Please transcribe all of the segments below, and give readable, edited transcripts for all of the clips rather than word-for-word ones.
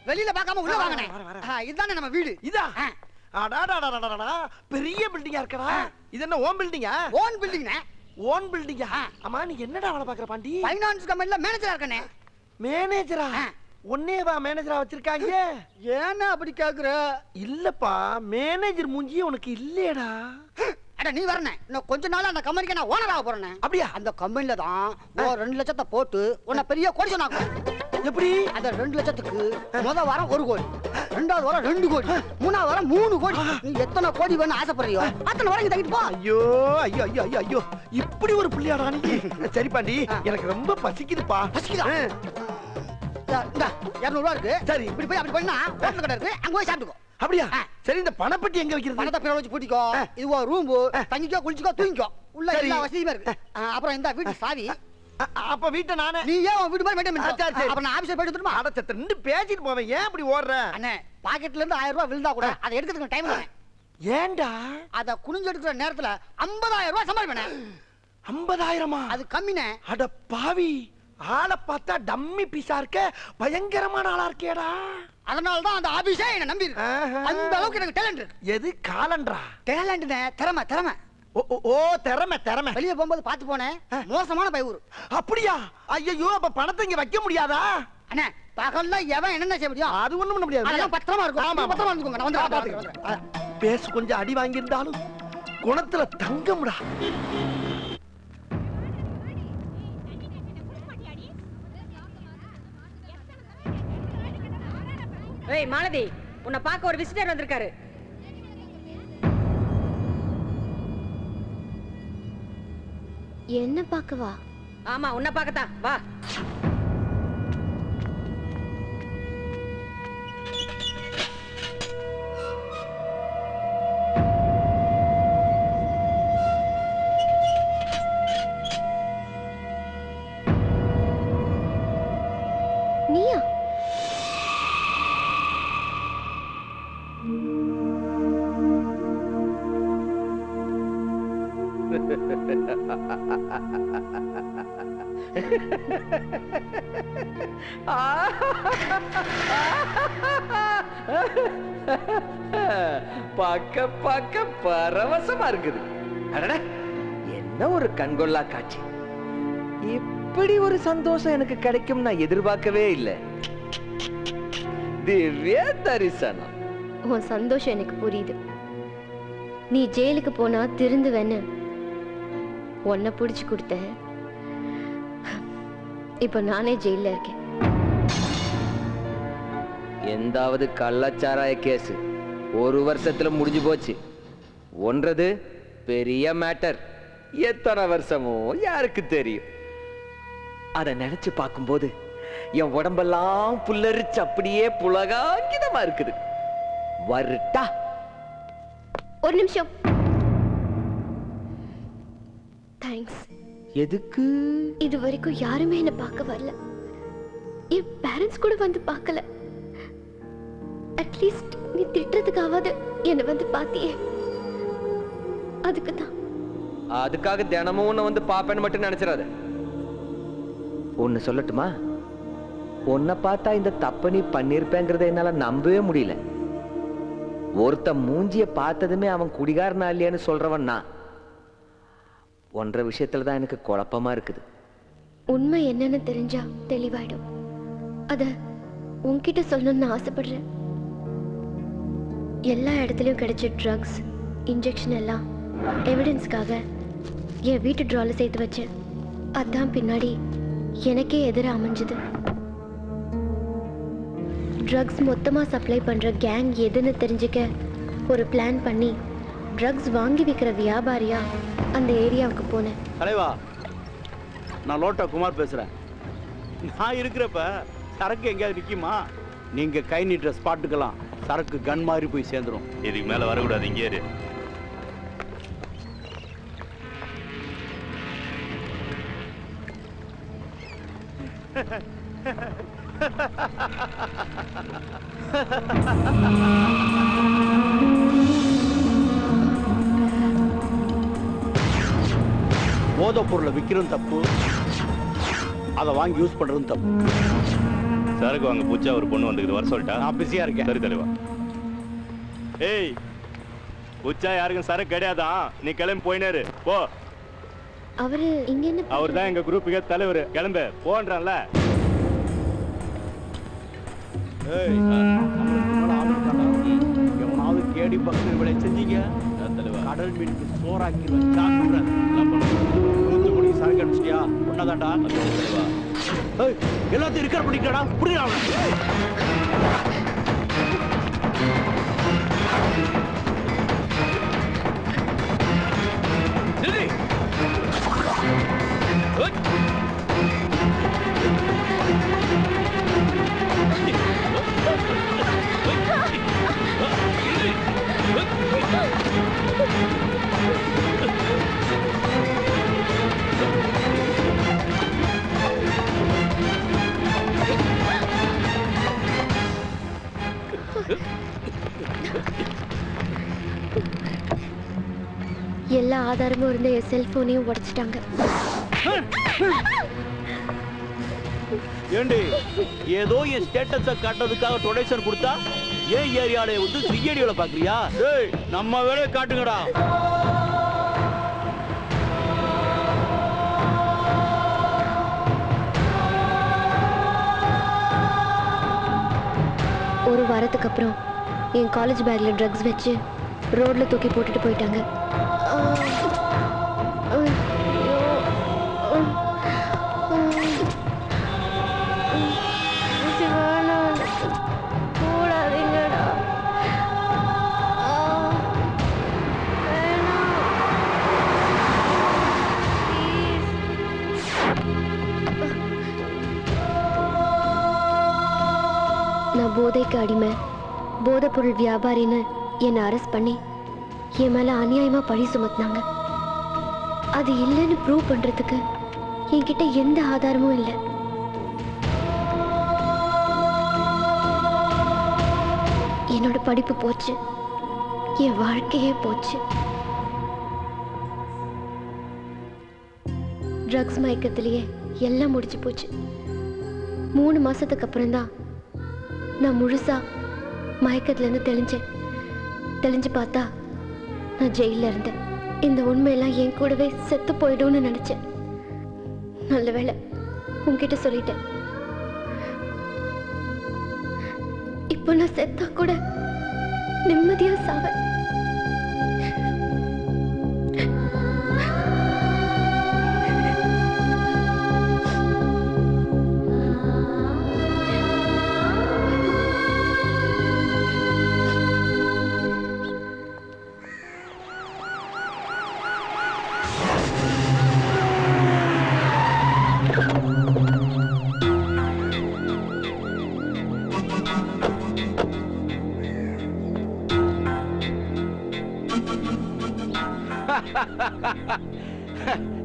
வெளியில பார்க்காம உள்ள வாங்கனே. இதுதானே நம்ம வீடு. இதா? அடாடாடாடாடா, பெரிய பில்டிங்கா இருக்கடா. இது என்ன ஓன் பில்டிங்கா? ஓன் பில்டிங்னே. ஓன் பில்டிங்கா? அம்மா நீ என்னடா வேலை பாக்குற பாண்டி? ஃபைனான்ஸ் கம்பெனில மேனேஜரா இருக்கனே. மேனேஜரா? ஒன்னேவா மேனேஜரா வச்சிருக்காங்க? ஏன்னா அப்படி கேக்குற? இல்லப்பா, மேனேஜர் மூஞ்சியே உனக்கு இல்லையடா. அட நீ வரனே. இன்னும் கொஞ்ச நாள் அந்த கம்பெனிக்கு நான் ஓனரா போறேனே. அப்படியா? அந்த கம்பெனில தான் 2 லட்சத்தை போட்டு உன்னை பெரிய கோடீஸ்வரன் ஆக்குறேன். எப்படி? அந்த 2 லட்சத்துக்கு முதல் வாரம் 1 கோடி, 2வது வாரம் 2 கோடி, 3வது வாரம் 3 கோடி. நீ எத்தனை கோடி வேணும் ஆசைப்படுறியோ அத்தனை வாரம் தங்கிட்டு போ. ஐயோ ஐயோ ஐயோ ஐயோ ஐயோ, இப்படி ஒரு புள்ளியாடா நீ. சரி பாண்டி, எனக்கு ரொம்ப பசிக்குதுப்பா. பசிக்குதா? இந்த 200 ரூபா இருக்கு. சரி, இப்படி போய் அப்படி போயினா ஹோட்டல் கடை இருக்கு, அங்க போய் சாப்பிட்டுக்கோ. அப்படியா? சரி, இந்த பணப்பட்டி எங்க வைக்கிறது? பணத்தை பேர வச்சு பூட்டிக்கோ. இது ஒரு ரூம், தங்கிக்கோ, குளிச்சுக்கோ, தூங்கிக்கோ. உள்ள எல்லா வசதியுமே இருக்கு. அப்புறம் இந்த வீட்டு சாவி. அப்ப வீட்டை நானே. நீ ஏன் உன் வீட்டு மாதிரி மெயின்டைன் பண்ணு. சரி. அப்ப நான் ஆபீஸ்ல போயிட்டு வந்துருமா? அட சத்த நின்னு பேசிட்டு போவேன், ஏன் இப்படி ஓடுற? அண்ணே, பாக்கெட்ல இருந்து 1000 ரூபாய் விழுந்தா கூட அதை எடுக்கிறதுக்கு டைம் இல்ல. ஏன்டா? அத குனிஞ்சு எடுக்கிற நேரத்துல 50000 ரூபாய் சம்பாதிப்பேனே. 50000? அது கம்மினே. அட பாவி, ஆளை பார்த்தா டம்மி பீஸா இருக்க, பயங்கரமான ஆளா இருக்கேடா. அதனால தான் அந்த ஆபீஸே என்ன நம்பி இருக்கு. அந்த அளவுக்கு எனக்கு டேலண்ட் இருக்கு. எது காலண்டரா? டேலண்ட்னே, திறமை திறமை. ஓ திறமை திறமை. வெளிய போகும்போது பாத்து போனேன், மோசமான பையூர். அப்படியா? ஐயோ, அப்ப பணத்தை இங்க வைக்க முடியாதா? அண்ணே, பகல்ல எவன் என்ன செய்ய முடியும்? அது ஒண்ணும் பண்ண முடியாது. அதெல்லாம் பத்திரமா இருக்கும். ஆமா, பத்திரமா இருந்துக்கோங்க. நான் வந்து பாத்துக்கிறேன். பேசு கொஞ்சம் அடி வாங்கி இருந்தாலும் குணத்துல தங்கம்டா. ஏய் மாலதி, உன்னை பார்க்க ஒரு விசிட்டர் வந்திருக்காரு. என்ன பார்க்கவா? ஆமா, உன்னை பார்க்கத்தான். வா. நீயா? பார்க்க பார்க்க பரவசமா இருக்குது. அடடே, என்ன ஒரு கண்கொள்ளா காட்சி. இப்படி ஒரு சந்தோஷம் எனக்கு கிடைக்கும் நான் எதிர்பார்க்கவே இல்லை. திவ்ய தரிசனம். உன் சந்தோஷம் எனக்கு புரியுது. நீ ஜெயிலுக்கு போனா திருந்துவேன்னு உன்னை புடிச்சு கொடுத்த. இப்ப நானே ஜெயில இருக்கேன். எந்தாவது கள்ளச்சாராய கேஸ் 1 வருஷத்துல முடிஞ்சு போச்சு. ஒன்றது பெரிய மேட்டர். எத்தனை வருஷமோ யாருக்கு தெரியும். அதை நினைச்சு பார்க்கும்போது என் உடம்பெல்லாம் புல்லரிச்சு அப்படியே புலகாங்கிதமா இருக்குது. வரட்டா? ஒரு நிமிஷம். தேங்க்ஸ். எதுக்கு? இது வரைக்கும் யாருமே என்ன பார்க்க வரல. என் பேரண்ட்ஸ் கூட வந்து பார்க்கல. அட்லீஸ்ட் நீ திட்டுறதுக்காவது என்ன வந்து பாத்தியே. அதுக்குதான். அதுக்காக தினமும் உன்னை வந்து பாப்பேன்னு மட்டும் நினைச்சிடாத. ஒன்னு சொல்லட்டுமா? உன்னை பார்த்தா இந்த தப்ப நீ பண்ணிருப்பேங்கிறத என்னால நம்பவே முடியல. ஒருத்த மூஞ்சிய பார்த்ததுமே அவன் குடிகாரனா இல்லையான்னு சொல்றவன் நான். ஒன்ற விஷயத்துலதான் எனக்கு குழப்பமா இருக்குது. உண்மை என்னன்னு தெரிஞ்சா தெளிவாயிடும். அத உன்கிட்ட சொல்லணும்னு ஆசைப்படுறேன். எல்லா இடத்துலயும் கிடைச்ச ட்ரக்ஸ், இன்ஜெக்ஷன் எல்லாம் எவிடன்ஸ்க்காக என் வீட்டு ட்ரால சேர்த்து வச்சேன். அதான் பின்னாடி எனக்கே எதிராக அமைஞ்சது. ட்ரக்ஸ் மொத்தமா சப்ளை பண்ற கேங் எதுன்னு தெரிஞ்சுக்க ஒரு பிளான் பண்ணி ட்ரக்ஸ் வாங்கி விற்கிற வியாபாரியா அந்த ஏரியாவுக்கு போனேன். தலைவா, நான் லோட்டா குமார் பேசுறேன். நான் இருக்கிறப்ப சரக்கு எங்கேயாவது நிற்குமா? நீங்க கை நீட்டுற ஸ்பாட்டுக்கெல்லாம் சரக்கு கன் மாதிரி போய் சேர்ந்துடும். இதுக்கு மேல வரக்கூடாது, இங்கே இரு. போதைப் பொருளை விற்கிறதும் தப்பு, அதை வாங்கி யூஸ் பண்றதும் தப்பு. சரக்கு வாங்க பூச்சா ஒரு பொண்ணு வந்துக்குது, வர சொல்லிட்டா? நான் பிஸியா இருக்கேன். சரி தலைவா. ஏய் பூச்சா யாருக்கும் சரக்கு கிடையாதான், நீ கிளம்பி போயினாரு போ. அவரு இங்க என்ன அவர் தான் எங்க குரூப்புக்கே தலைவர், கிளம்பு போன்றான்ல. ஏய், நம்மளுக்கு மேல ஆள் இருக்காடா. எவனாவது கேடி பக்தர் விலை செஞ்சீங்க, கடல் மீனுக்கு சோறாக்கி வச்சாக்குறேன். தூத்துக்குடி சரக்கு அடிச்சிட்டியா? ஒன்னதாண்டா. ஏய், எல்லாத்தையும் இருக்கிற பண்ணிக்கடா, புரியுதா? எல்லா ஆதாரமும் இருந்த என் செல்போனையும் உடைச்சிட்டாங்க. ஏண்டி ஏதோ என் ஸ்டேட்டஸை காட்டுறதுக்காக டொனேஷன் கொடுத்தா ஏன் ஏரியால வந்து சிஐடியோல பாக்குறியா? டேய், நம்ம வேலையை காட்டுங்கடா. ஒரு வாரத்துக்கு அப்புறம் என் காலேஜ் பேக்ல ட்ரக்ஸ் வச்சு ரோட்ல தூக்கி போட்டுட்டு போயிட்டாங்க. நான் போதைக்கு அடிமை, போதைப் பொருள் வியாபாரின்னு என்னை அரெஸ்ட் பண்ணி என் மேல அநியாயமா பழி சுமத்தினாங்க. அது இல்லைன்னு ப்ரூவ் பண்றதுக்கு என்கிட்ட எந்த ஆதாரமும் இல்லை. என்னோட படிப்பு போச்சு, என் வாழ்க்கையே போச்சு. ட்ரக்ஸ் மயக்கத்திலேயே எல்லாம் முடிச்சு போச்சு. 3 மாசத்துக்கு அப்புறம் தான் நான் முழுசா மயக்கத்துல இருந்து தெளிஞ்சு பார்த்தா நான் ஜெயில இருந்தேன். இந்த உண்மையெல்லாம் என் கூடவே செத்து போயிடும்னு நினைச்சேன். நல்ல வேளை உன்கிட்ட சொல்லிட்டேன். இப்போ நான் செத்தா கூட நிம்மதியா சாவேன்.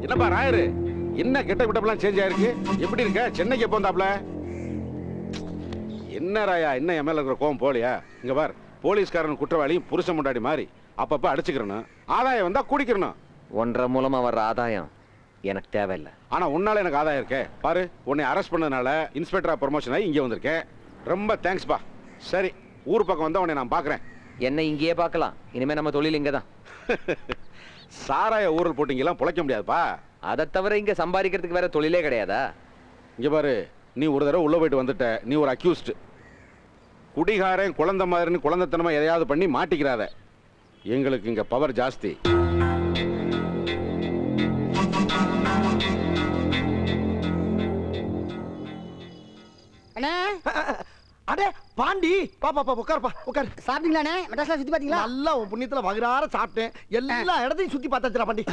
என்னப்பா ராயரு, என்ன கெட்ட விட்டப்பெல்லாம் சேஞ்ச் ஆயிருக்கு? எப்படி இருக்க? சென்னைக்கு எப்போ வந்தாப்ல? என்ன ராயா, என்ன என் மேல இருக்கிற கோவம் போலியா? இங்க பார், போலீஸ்காரன் குற்றவாளியும் புருஷன் முண்டாடி மாதிரி அப்பப்ப அடிச்சுக்கிறணும். ஆதாயம் வந்தா குடிக்கிறணும். ஒன்றரை மூலமா வர்ற ஆதாயம் எனக்கு தேவையில்லை. ஆனா உன்னால எனக்கு ஆதாயம் இருக்கே. பாரு, உன்னை அரெஸ்ட் பண்ணதுனால இன்ஸ்பெக்டரா ப்ரமோஷன் ஆகி இங்க வந்திருக்கேன். ரொம்ப தேங்க்ஸ்பா. சரி, ஊர் பக்கம் வந்தா உன்னை நான் பாக்குறேன். என்ன இங்கேயே பார்க்கலாம். இனிமே நம்ம தொழில் இங்க தான். சாராய ஊரல் போட்டிங்கெல்லாம் பொழைக்க முடியாதுப்பா. அதை தவிர இங்க சம்பாதிக்கிறதுக்கு வேற தொழிலே கிடையாதா? இங்க பாரு, நீ ஒரு தடவை உள்ள போயிட்டு வந்துட்ட, நீ ஒரு அக்யூஸ்ட். குடிகாரன் குழந்தை மாதிரின்னு குழந்தைத்தனமா எதையாவது பண்ணி மாட்டிக்கிறாத. எங்களுக்கு இங்க பவர் ஜாஸ்தி. அண்ணே, அடே பாண்டி, பாப்பா உட்காருப்பா, உட்காரு. சாப்பிட்டீங்களாண்ணே? மெட்ராஸ்ல சுத்தி பாத்தீங்களா? நல்லா உன் புண்ணியத்துல வகுறார சாப்பிட்டேன். எல்லா இடத்தையும் சுத்தி பார்த்தாச்சுடா பாண்டி.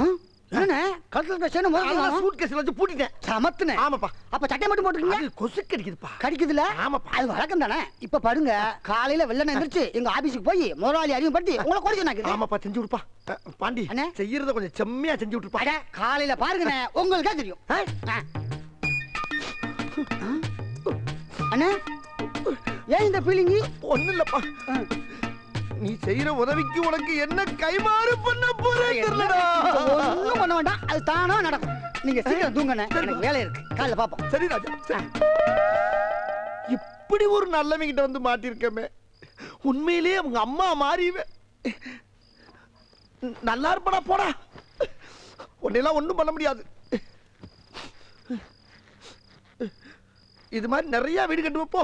என்னண்ணே, கழுத்துல பேசணும் முதல்ல சூட் கேஸ்ல வச்சு பூட்டிட்டேன். சமத்துனே. ஆமாப்பா. அப்ப சட்டை மட்டும் போட்டுருக்கீங்க? அது கொசு கடிக்குதுப்பா. கடிக்குதுல? ஆமாப்பா. அது வழக்கம் தானே. இப்ப பாருங்க, காலையில வெள்ளன எந்திரிச்சு எங்க ஆபீஸுக்கு போய் முதலாளி அறிமுகப்படுத்தி உங்களை கொடி சொன்னாங்க. ஆமாப்பா, செஞ்சு விடுப்பா. பாண்டி, அண்ணே, செய்யறத கொஞ்சம் செம்மையா செஞ்சு விட்டுருப்பா. அட, காலையில பாருங்கண்ணே, உங்களுக்கே தெரியும். அண்ணே, ஏன் இந்த பீலிங்? ஒண்ணு இல்லப்பா, நீ செய்யற உதவிக்கு உனக்கு என்ன கைமாறு பண்ண போறேன் தெரியலடா. ஒண்ணும் பண்ண வேண்டாம், அது தானா நடக்கும். நீங்க சீக்கிரம் தூங்கண்ணே, எனக்கு வேலை இருக்கு. காலையில பாப்போம். சரி ராஜா. இப்ப இப்படி ஒரு நல்லவங்கிட்ட வந்து மாட்டிருக்கமே. உண்மையிலேயே அவங்க அம்மா மாறிவே. நல்லா இருப்படா போடா. உன்னெல்லாம் ஒண்ணும் பண்ண முடியாது. இது மாதிரி நிறைய வீடு கட்டு வைப்போ.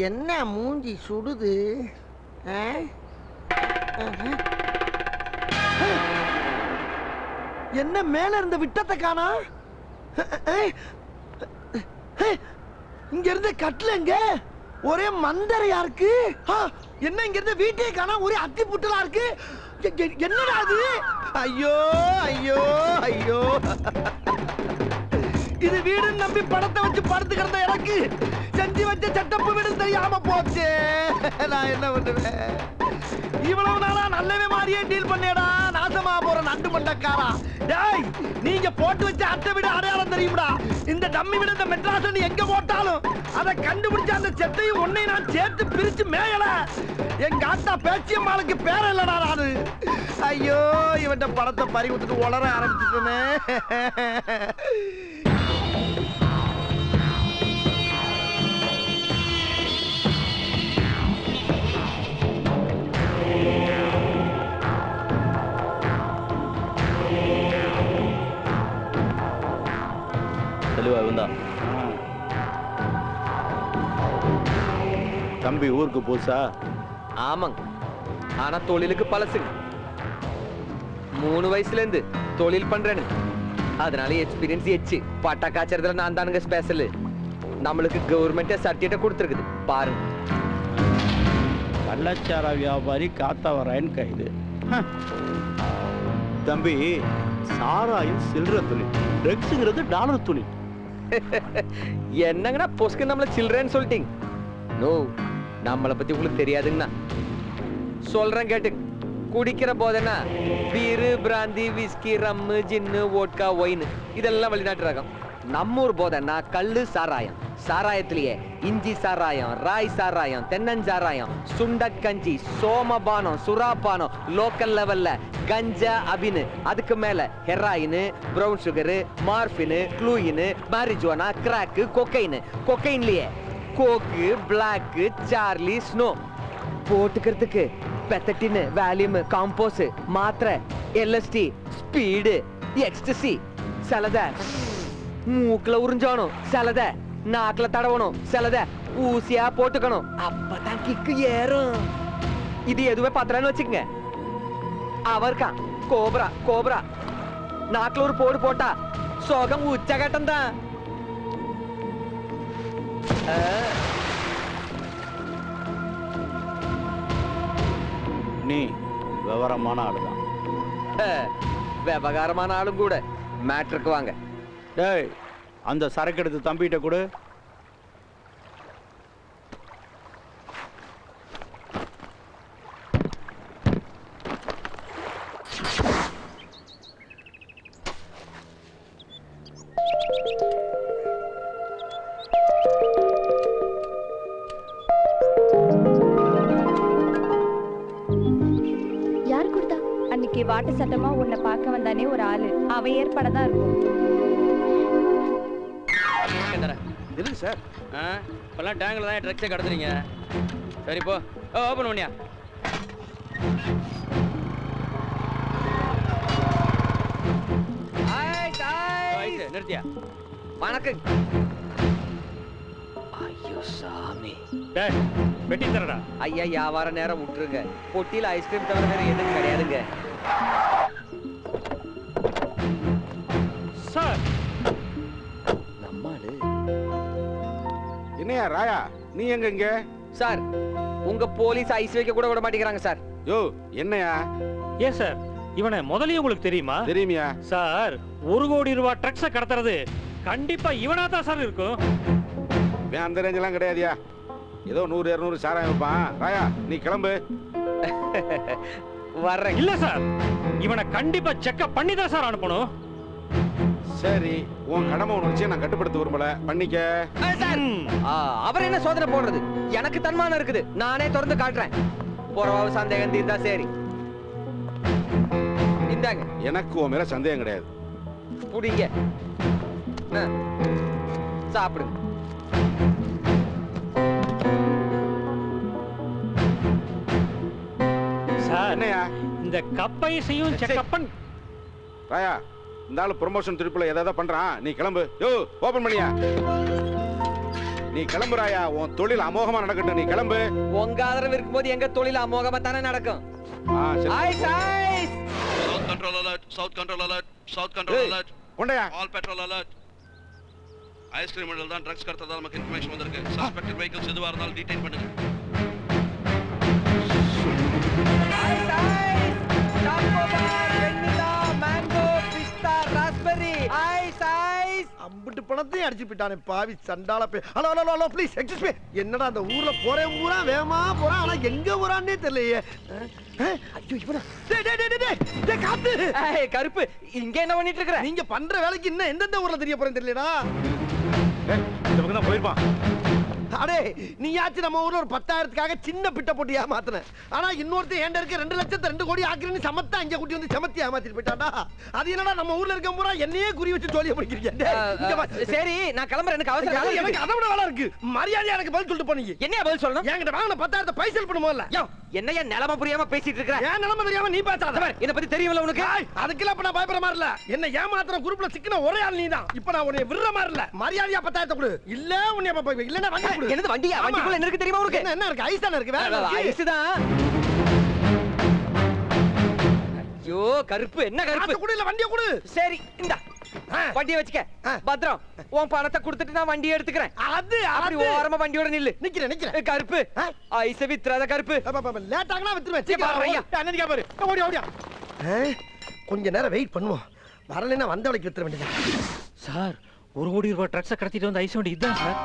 என்ன மூஞ்சி சுடுது? என்ன மேல இருந்த விட்டத்தை காணா? இங்க இருந்து கட்டலங்க ஒரே மந்தரையா இருக்கு. என்ன இங்க இருந்து வீட்டே காணா ஒரே அத்தி புட்டலா இருக்கு. என்னடா அது? ஐயோ ஐயோ ஐயோ, இது வீடுன்னு நம்பி படத்தை வச்சு படுத்து கிடந்த எனக்கு செஞ்சு வச்ச செட்டப்பு வீடு தெரியாம போச்சு. நான் என்ன பண்ணுவேன்? இவ்வளவு நாளா நல்லவே மாதிரியே டீல் பண்ணேடா. நாசமா போற நண்டு மண்டக்காரா. டேய், நீங்க போட்டு வச்ச அட்டை வீடு அடையாளம் தெரியும்டா. இந்த டம்மி வீடு இந்த மெட்ராஸ் எங்க போட்டாலும் அதை கண்டுபிடிச்ச அந்த செட்டையும் ஒன்னை நான் சேர்த்து பிரிச்சு மேயல. எங்க ஆத்தா பேச்சியம்மாளுக்கு பேர இல்லடா நானு. ஐயோ, இவன் படத்தை பறி விட்டுட்டு உளர ஆரம்பிச்சுட்டேனே. தம்பி ஊருக்கு போசா? ஆமாங்க, ஆனா தொழிலுக்கு பழசுங்க. 3 வயசுல இருந்து தொழில் பண்றேன்னு, அதனால எக்ஸ்பீரியன்ஸ் எச்சு. பட்டா காய்ச்சறதுல நான் தானுங்க ஸ்பெஷல். நம்மளுக்கு கவர்மெண்ட் சர்டிஃபிகேட் கொடுத்துருக்குது பாருங்க. கள்ளச்சார வியாபாரி காத்தவராயன் கைது. தம்பி, சாராயம் சில்லற தொழில், ட்ரக்ஸுங்கிறது டாலர் தொழில். என்னங்கண்ணா பொஸ்க்கு நம்மள சில்ட்ரன் சொல்லிட்டீங்க? நோ, நம்மளை பத்தி உங்களுக்கு தெரியாதுங்கண்ணா. சொல்றேன் கேட்டுங்க. குடிக்கிற போதனா பீரு, பிராந்தி, விஸ்கி, ரம்மு, ஜின்னு, வோட்கா, ஒயின் இதெல்லாம் வெளிநாட்டு ரகம். நம்ம ஊர் போதனா கள்ளு சாராயம். சாராயத்திலேயே இஞ்சி சாராயம், ராய் சாராயம், தென்னஞ்சாராயம், சுண்டக்கஞ்சி, சோமபானம், சுறாபானம், லோக்கல் லெவல்ல கஞ்சா, அபினு, அதுக்கு மேல ஹெராயின், பிரவுன் சுகரு, மார்பின், க்ளூயின், மாரிஜுவானா, கிராக்கு, கொக்கைன். கொக்கைன்லயே கோக்கு, பிளாக்கு, சார்லி, ஸ்னோ. போட்டுக்கிறதுக்கு பெத்தட்டின், வேல்யூம், காம்போஸ், மாத்திரை, எல்எஸ்டி, ஸ்பீடு, எக்ஸ்டசி. சிலத மூக்குல உறிஞ்சணும், சிலத நாக்குல தடவணும், சிலத ஊசியா போட்டுக்கணும். அப்பதான் கிக்கு ஏறும். இது எதுவுமே பத்திரன்னு வச்சுக்கங்க. அவர்க்கா கோப்ரா கோப்ரா நாக்குல ஒரு போடு போட்டா சோகம் உச்சகட்டம் தான். நீ விவரமான ஆளுதான். விவகாரமான ஆளும் கூட. மேட்ருக்கு வாங்க. டேய், அந்த சரக்கு எடுத்து தம்பிகிட்ட கொடு. யார் கொடுத்தா? அன்னைக்கு வாட்டு சட்டமா உன்னை பார்க்க வந்தானே ஒரு ஆளு, அவன் ஏற்பாட தான் இருக்கும். எதுக்கு சார்? இப்பெல்லாம் டேங்கில் தான் ட்ரக்ஸை கடத்துறீங்க. சரி போ, ஓப்பன் பண்ணியா. நிறுத்தியா? வணக்கம். ஐயோ சாமி, வெட்டி தரடா. ஐயா வியாபார நேரம் விட்டுருங்க. பொட்டியில ஐஸ்கிரீம் தவிர வேற எதுவும் கிடையாதுங்க. சார், நம்மாளு என்னையா ராயா, நீ எங்க இங்க? சார், உங்க போலீஸ் ஐஸ் வைக்க கூட விட மாட்டேங்கிறாங்க சார். யோ, என்னையா? ஏன் சார், இவனை முதல்லயே உங்களுக்கு தெரியுமா? தெரியுமியா சார். 1 கோடி ரூபாய் ட்ரக்ஸை கடத்துறது கண்டிப்பா இவனா தான் சார் இருக்கும். அந்த ரேஞ்செல்லாம் கிடையாதுயா. ஏதோ 100-200 சாராயம் வைப்பான். ராயா, நீ கிளம்பு. வர்றேன். இல்ல சார், இவனை கண்டிப்பா செக்அப் பண்ணி தான் சார் அனுப்பணும். சரி, உன் கடமை உணர்ச்சியை நான் கட்டுப்படுத்த விரும்பல, பண்ணிக்க. சார், அவர் என்ன சோதனை போடுறது? எனக்கு தன்மானம் இருக்குது, நானே திறந்து காட்டுறேன். போறவாவு சந்தேகம் தீர்ந்தா சரி. இந்தாங்க. எனக்கு உன் மேல சந்தேகம் கிடையாது. புடிங்க, சாப்பிடுங்க. சார், என்னையா இந்த கப்பைசையும் செக்கப்பன் ராயா, இந்த ஆளு ப்ரொமோஷன் திருப்பில ஏதாவது பண்றான். நீ கிளம்பு. யோ, ஓபன் பண்ணியா. நீ கிளம்பு ராயா, உன் தொழில் அமோகமா நடக்கட்டும். நீ கிளம்பு. உங்க ஆதரவு இருக்கும்போது எங்க தொழில் அமோகமா தானே நடக்கும். Ice ice. South control alert, south control alert, south control alert. கொண்டையா. All patrol alert. ஐஸ்கிரீம் மண்டல் தான் ட்ரக்ஸ் கடத்ததா நமக்கு இன்ஃபர்மேஷன் வந்திருக்கு. சஸ்பெக்டட் வெஹிக்கிள்ஸ் எதுவா இருந்தாலும் டீடைன் பண்ணுங்க. Ice ice. Chocobar, vanilla, mango, பிஸ்தா, ராஸ்பெர்ரி. Ice ice. அம்பிட்டு பணத்தையும் அடிச்சு போயிட்டானே பாவி சண்டால பே. Hello hello hello please excuse me. என்னடா அந்த ஊர்ல போறேன் ஊரா வேகமா போறான், ஆனா எங்க போறானே தெரியலையே. ஐயோ இவனா. டேய் டேய் டேய் டேய் டேய் காத்து. ஏய் கருப்பு, இங்க என்ன பண்ணிட்டு இருக்கற? நீங்க பண்ற வேலைக்கு இன்னும் எந்தெந்த ஊர்ல தெரிய போறேன்னு தெரியலடா. இந்த பக்கம் தான் போயிருப்பான். அடே நீயாச்சும் நம்ம ஊர்ல ஒரு 10,000க்காக சின்ன பிட்ட போட்டு ஏமாத்துன. ஆனா இன்னொருத்தன் ஏண்ட இருக்க 2 லட்சத்தை 2 கோடி ஆக்குறேன்னு சமத்தா இங்க கூட்டி வந்து சமத்தி ஏமாத்திட்டு போயிட்டான்டா. அது என்னடா நம்ம ஊர்ல இருக்க பூரா என்னையே குறி வச்சு ஜோலியா படிக்கிறீங்க. சரி நான் கிளம்புறேன், எனக்கு அவசரம். எனக்கு அதை விட வேலை இருக்கு. மரியாதையா எனக்கு பதில் சொல்லிட்டு போனீங்க. என்ன பதில் சொல்லணும்? என்கிட்ட வாங்கின 10,000 பைசல் பண்ணுமோல. என்னையா நிலைமை புரியாம பேசிட்டு இருக்கற? ஏன் நிலைமை தெரியாம நீ பேசாத. என்ன பத்தி தெரியும்ல உனக்கு? அதுக்கெல்லாம் இப்ப நான் பயப்பட மாதிரி இல்ல. என்ன ஏமாத்துற குரூப்ல சிக்கின ஒரே ஆள் நீதான். இப்ப நான் உன்னை விடுற மாதிரி இல்ல. மரியாதையா 10,000 கொடு. இல்ல உன்னை இல்லன்னா வண்டி கொடு. என்னது வண்டியா? வண்டிக்குள்ள என்ன இருக்கு தெரியுமா உனக்கு? என்ன இருக்கு? ஐஸ் தான இருக்கு. வேற ஐஸ் தான். ஐயோ கருப்பு, என்ன கருப்பு? கொடு இல்ல வண்டியை கொடு. சரி இந்தா வண்டியை வச்சுக்க. பத்ரம், உன் பணத்தை கொடுத்துட்டு நான் வண்டியை எடுத்துக்கிறேன். அது அப்படி ஓரமா வண்டியோட நில்லு. நிக்கிறேன். கருப்பு, ஐஸ வித்துறாத கருப்பு. லேட் ஆகனா வித்துருவேன். சீக்கிரம் அண்ணனுக்கு பாரு. ஓடி ஓடியா. கொஞ்ச நேரம் வெயிட் பண்ணுவோம். வரலைன்னா வந்த வழிக்கு வித்துற வேண்டியது. சார், 1 கோடி ரூபாய் ட்ரக்ஸை கடத்திட்டு வந்து ஐஸ் வண்டி இதுதான் சார்.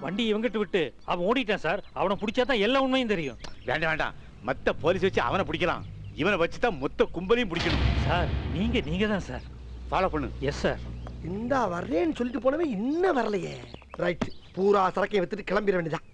வண்டி இவங்கிட்ட விட்டு அவன் ஓடிட்டான் சார். அவனை பிடிச்சாதான் எல்லா உண்மையும் தெரியும். வேண்டாம் வேண்டாம், மத்த போலீஸ் வச்சு அவனை பிடிக்கலாம். இவனை வச்சுதான் மொத்த கும்பலையும் பிடிக்கணும். சார், நீங்க தான் சார். ஃபாலோ பண்ணு. Yes sir. இந்தா வர்றேன்னு சொல்லிட்டு போனவே இன்னும் வரலையே. ரைட், பூரா சரக்கையை வித்துட்டு கிளம்பிட வேண்டியதான்.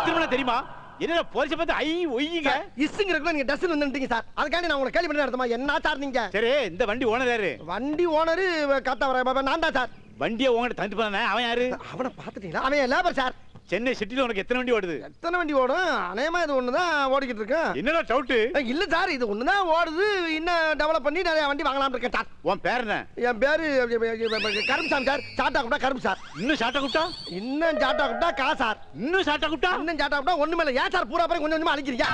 திருமண தெரியுமா? என்ன போலீஸ் பார்த்து ஐ ஒய்யுங்க இஸ்ங்கிறதுக்குள்ள நீங்க டஸ்ல வந்துட்டீங்க சார். அதுக்காண்டி நான் உங்களை கேள்வி பண்ண நடத்தமா? என்ன சார் நீங்க? சரி, இந்த வண்டி ஓனர் யாரு? வண்டி ஓனரு காத்தா வர நான் தான் சார். வண்டியை உங்ககிட்ட தந்துட்டு போனே அவன் யாரு? அவனை பாத்துட்டீங்களா? அவன் லேபர் சார். சென்னை சிட்டில உனக்கு எத்தனை வண்டி ஓடுது? எத்தனை வண்டி ஓடும்? அநேகமா இது ஒண்ணுதான் ஓடிக்கிட்டு இருக்கு. என்னடா டவுட்? இல்ல சார், இது ஒண்ணுதான் ஓடுது. இன்னும் டெவலப் பண்ணி நிறைய வண்டி வாங்கலாம் இருக்கேன் சார். உன் பேர் என்ன? என் பேரு கரும்சாமி சார். சாட்டா கூப்பிட்டா கரும்பு சார். இன்னும் சாட்டா கூப்பிட்டா? இன்னும் சாட்டா கூப்பிட்டா கா சார். இன்னும் சாட்டா கூப்பிட்டா? இன்னும் சாட்டா கூப்பிட்டா ஒண்ணுமே இல்ல. ஏன் சார் பூரா பேரும் கொஞ்சம் கொஞ்சமா அழிக்கிறீங்க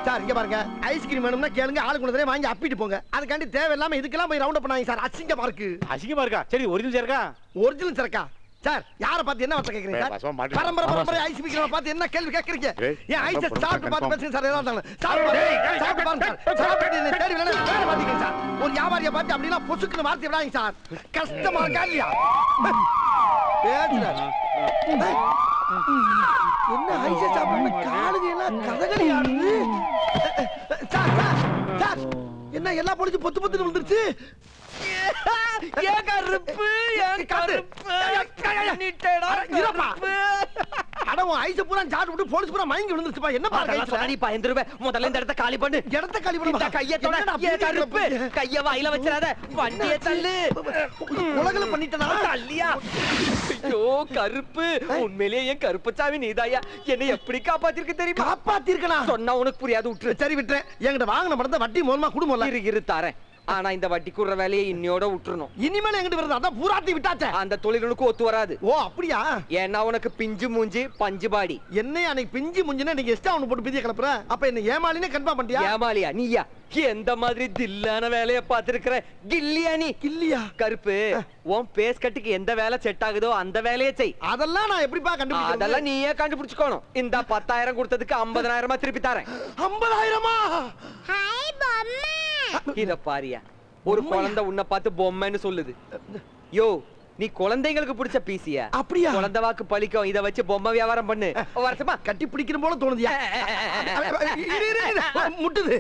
சார்? இங்க பாருங்க, ஐஸ்கிரீம் வேணும்னா கேளுங்க, ஆளுக்கு ஒன்று வாங்கி அப்பிட்டு போங்க. அதுக்காண்டி தேவையில்லாம இதுக்கெல்லாம் போய் ரவுண்ட் அப் பண்ணாங்க சார். அசிங்கமா இருக்கு. அசிங்கமா இருக்கா? சரி, ஒரிஜினல் சரக்கா? ஒரிஜினல் சரக்கா சார்? யாரை பார்த்து என்ன வார்த்தை கேக்குறீங்க சார்? பரம்பரை ஐஸ் விக்கிறவங்க பார்த்து என்ன கேள்வி கேக்குறீங்க? ஏன் ஐஸ் சாப்பிட்டு பார்த்து பேசுங்க சார். ஏதாவது சாப்பிட்டு பாருங்க சார். சாப்பிட்டு தேடி வேணா வேற பாத்தீங்க சார். ஒரு வியாபாரியை பார்த்து அப்படின்னா பொசுக்குன்னு வார்த்தை விடாதீங்க சார். கஷ்டமா இருக்கா இல்லையா? என்ன ஐஸ் சாப்பிட்டு காலுங்க எல்லாம் கதகளி ஆடுது சார். சார் என்ன எல்லாம் பொடிச்சு பொத்து பொத்துன்னு வந்துருச்சு? ஏன் கருப்பு, ஏன் கருப்பு நீட்டடா கருப்பு. அட உன் ஐஸ் பூரா சாப்பிட்டு விட்டு போலீஸ் பூரா மயங்கி விழுந்துருச்சுப்பா. என்ன பாருங்க சொன்னி 5 ரூபாய். முதல்ல இந்த இடத்தை காலி பண்ணு. இடத்தை காலி பண்ணு. இந்த கையை தொட. ஏன் கருப்பு, கையை வாயில வச்சிராத. வண்டியை தள்ளு. உலகல பண்ணிட்டடா. தள்ளியா? ஐயோ கருப்பு, உண்மையிலேயே என் கருப்பசாமி நீதாயா. என்னை எப்படி காப்பாத்திருக்க தெரியுமா? காப்பாத்திருக்கனா? சொன்னா உனக்கு புரியாது, விட்டுரு. சரி விட்டுறேன். என்கிட்ட வாங்கின பணத்தை வட்டி மூலமா குடும்பம் இரு தாரேன். ஆனா இந்த வட்டி குடுற வேலையை இன்னையோட விட்டுறணும். இனிமேல் எங்கிட்ட வருது அதான் பூராத்தி விட்டாச்சே. அந்த தொழிலுக்கு ஒத்து வராது. ஓ அப்படியா? ஏன்னா உனக்கு பிஞ்சு மூஞ்சி பஞ்சு பாடி. என்னையா அன்னைக்கு பிஞ்சு மூஞ்சினா நீங்க எஸ்டா ஒன்னு போட்டு பிதிய கிளப்புற. அப்ப என்ன ஏமாலினே கன்ஃபார்ம் பண்ணிட்டியா? ஏமாலியா நீயா? எந்த மாதிரி தில்லான வேலைய பாத்துருக்கிற கில்லியா நீ? கில்லியா? கருப்பு, உன் பேஸ் கட்டுக்கு எந்த வேலை செட் ஆகுதோ அந்த வேலையை செய். அதெல்லாம் நான் எப்படிப்பா கண்டுபிடிக்கிறது? அதெல்லாம் நீயே கண்டுபிடிச்சுக்கணும். இந்த 10,000 கொடுத்ததுக்கு 50,000 திருப்பி தரேன். 50,000? ஹாய் பொம்மை. இத பாரியா, ஒரு குழந்தை உன்னை பார்த்து பொம்மைன்னு சொல்லுது. யோ நீ குழந்தைங்களுக்கு பிடிச்ச பீசியா? அப்படியா? குழந்தை வாக்கு பழிக்கும், இத வச்சு பொம்மை வியாபாரம் பண்ணு. வரட்டுமா? கட்டி பிடிக்கிற போல தோணுதியா? முட்டுது.